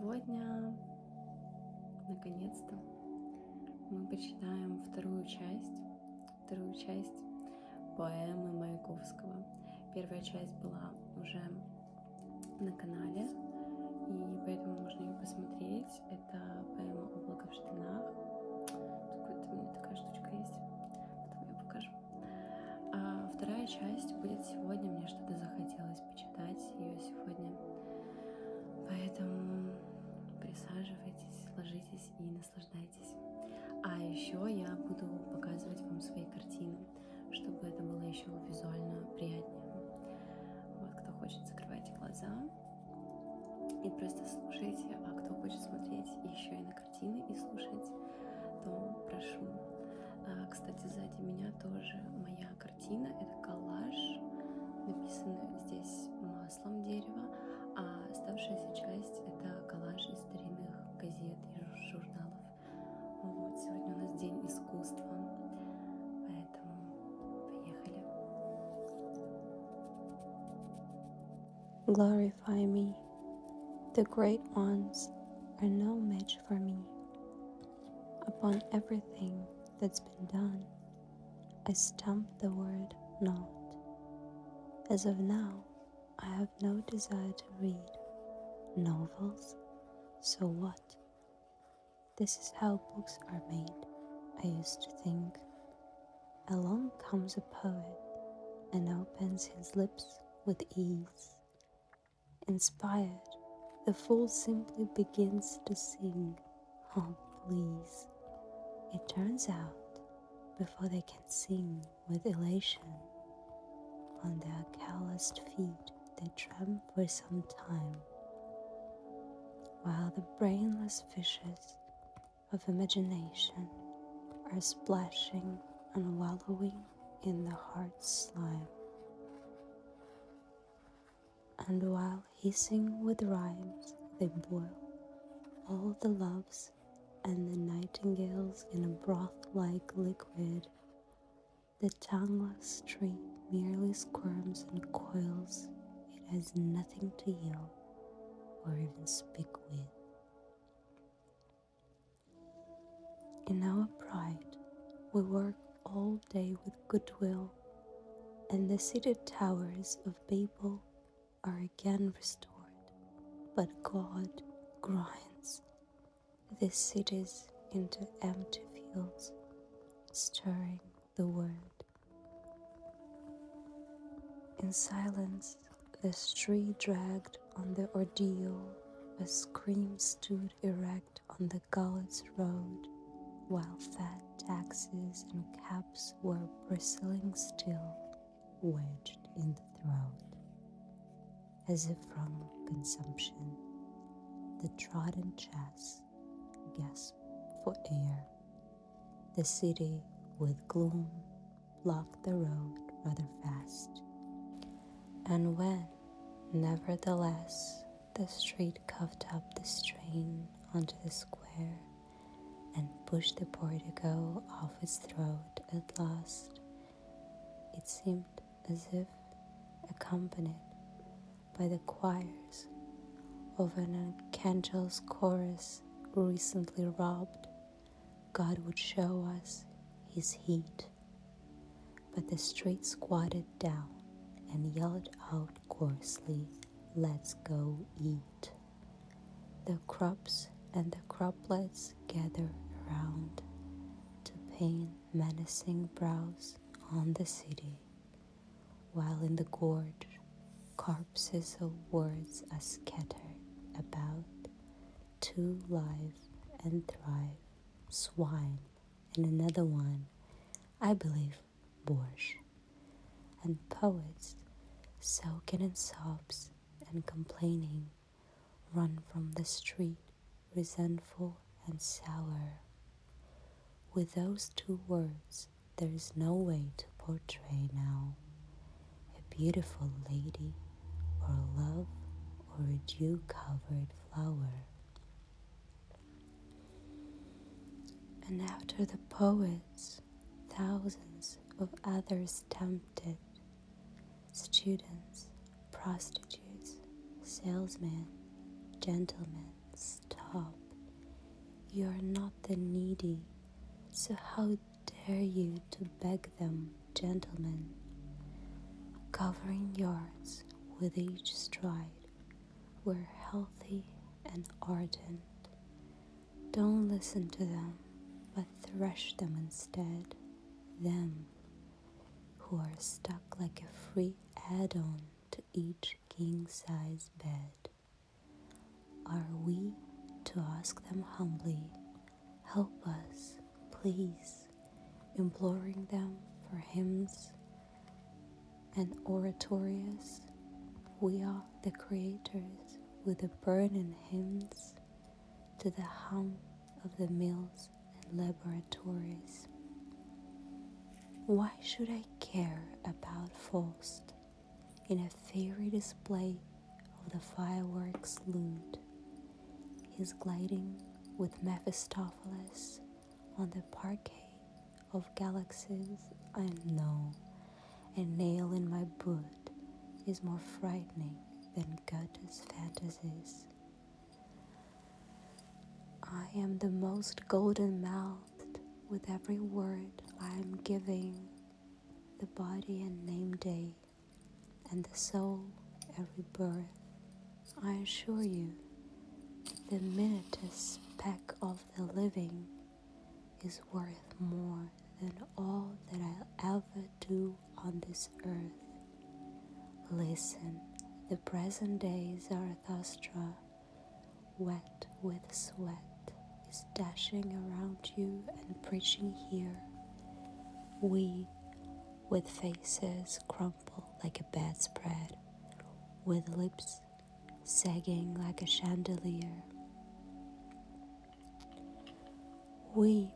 Сегодня, наконец-то, мы почитаем вторую часть поэмы Маяковского. Первая часть была уже на канале, и поэтому можно ее посмотреть. Это поэма «Облако в штанах». Тут у меня такая штучка есть, потом я покажу. А вторая часть будет сегодня. Мне что-то захотелось почитать ее сегодня, поэтому присаживайтесь, ложитесь и наслаждайтесь. А еще я буду показывать вам свои картины, чтобы это было еще визуально приятнее. Вот, кто хочет, закрывайте глаза и просто слушайте, а кто хочет смотреть еще и на картины и слушать, то прошу. Кстати, сзади меня тоже моя картина, это коллаж, написанный здесь маслом дерева, а оставшаяся часть это коллаж из старинных газет и журналов. Вот, сегодня у нас день искусства, поэтому поехали. Glorify me. The great ones are no match for me. Upon everything that's been done, I stamp the word not. As of now, I have no desire to read novels, so what? This is how books are made, I used to think. Along comes a poet and opens his lips with ease. Inspired, the fool simply begins to sing, oh please. It turns out, before they can sing with elation, on their calloused feet they tramp for some time, while the brainless fishes of imagination are splashing and wallowing in the heart's slime. And while hissing with rhymes they boil all the loves and the nightingales in a broth-like liquid, the tongueless tree merely squirms and coils. It has nothing to yell or even speak with. In our pride, we work all day with goodwill, and the seated towers of Babel are again restored, but God grinds these cities into empty fields, stirring the word. In silence, the street dragged on the ordeal, a scream stood erect on the gullet's road, while fat taxes and cabs were bristling still, wedged in the throat. As if from consumption, the trodden chass gasped for air. The city, with gloom, blocked the road rather fast. And when, nevertheless, the street coughed up the strain onto the square and pushed the portico off its throat at last, it seemed as if, accompanied by the choirs of an archangel's chorus recently robbed, God would show us his heat. But the street squatted down and yelled out coarsely, "Let's go eat." The crops and the croplets gather around to paint menacing brows on the city, while in the gorge corpses of words are scattered about, two live and thrive, swine, and another one, I believe, borscht, and poets, soaking in sobs and complaining, run from the street, resentful and sour. With those two words, there is no way to portray now a beautiful lady, or love, or a dew-covered flower. And after the poets, thousands of others tempted, students, prostitutes, salesmen, gentlemen, stop. You are not the needy, so how dare you to beg them, gentlemen, covering yards with each stride. We're healthy and ardent. Don't listen to them, but thresh them instead, them who are stuck like a free add-on to each king-size bed. Are we to ask them humbly, help us, please, imploring them for hymns and oratorious? We are the creators with the burning hymns to the hum of the mills and laboratories. Why should I care about Faust in a fairy display of the fireworks loot? He's gliding with Mephistopheles on the parquet of galaxies. I know a nail in my boot is more frightening than Goethe's fantasies. I am the most golden-mouthed with every word I am giving, the body and name day, and the soul every birth. I assure you, the minutest speck of the living is worth more than all that I'll ever do on this earth. Listen, the present day Zarathustra, wet with sweat, is dashing around you and preaching here. We, with faces crumpled like a bedspread, with lips sagging like a chandelier. We,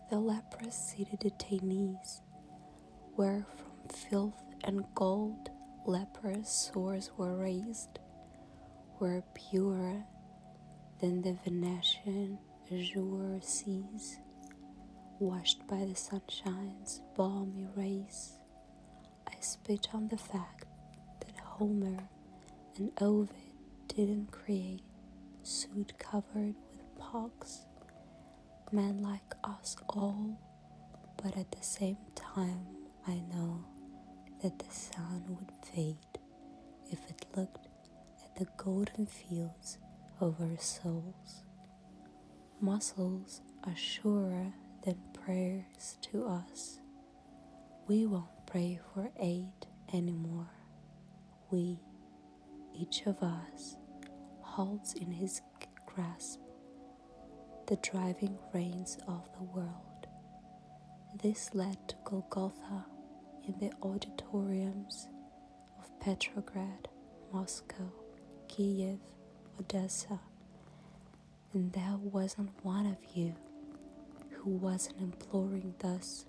the leprous-seated detainees, where from filth and gold leprous sores were raised, were purer than the Venetian azure seas, washed by the sunshine's balmy rays. I spit on the fact that Homer and Ovid didn't create suit covered with pox, men like us all, but at the same time I know that the sun would fade if it looked at the golden fields of our souls. Muscles are surer than prayers to us. We won't pray for aid anymore. We, each of us, holds in his grasp the driving reins of the world. This led to Golgotha in the auditoriums of Petrograd, Moscow, Kiev, Odessa, and there wasn't one of you who wasn't imploring thus,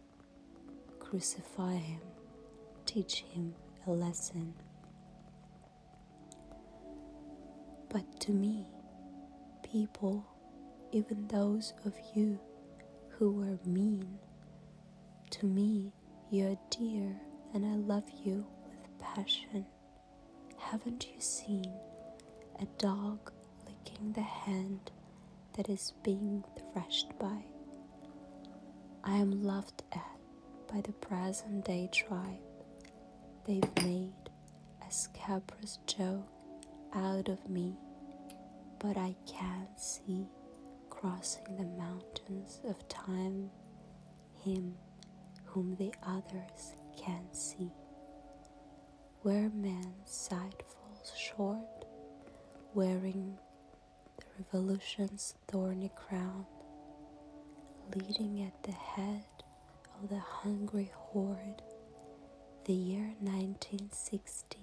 crucify him, teach him a lesson. But to me, people, even those of you who were mean, to me you're dear and I love you with passion. Haven't you seen a dog licking the hand that is being thrashed by? I am loved at by the present day tribe. They've made a scabrous joke out of me, but I can't see crossing the mountains of time him whom the others can't see. Where man's sight falls short, wearing the revolution's thorny crown, leading at the head of the hungry horde, the year 1916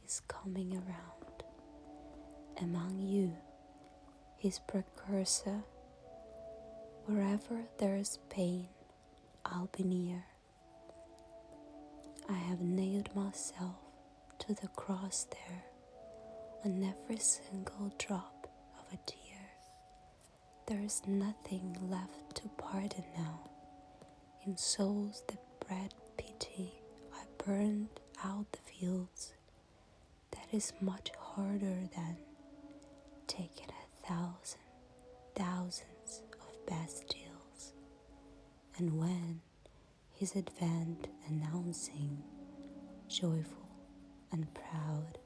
is coming around. Among you, his precursor, wherever there is pain, I'll be near. I have nailed myself to the cross there, on every single drop of a tear. There is nothing left to pardon now. In souls that bred pity, I burned out the fields. That is much harder than thousands of Bastilles, and when his advent announcing, joyful and proud,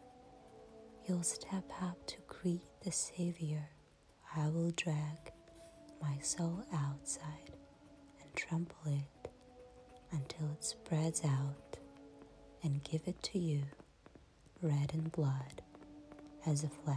you'll step up to greet the Savior. I will drag my soul outside and trample it until it spreads out and give it to you, red in blood as a flag.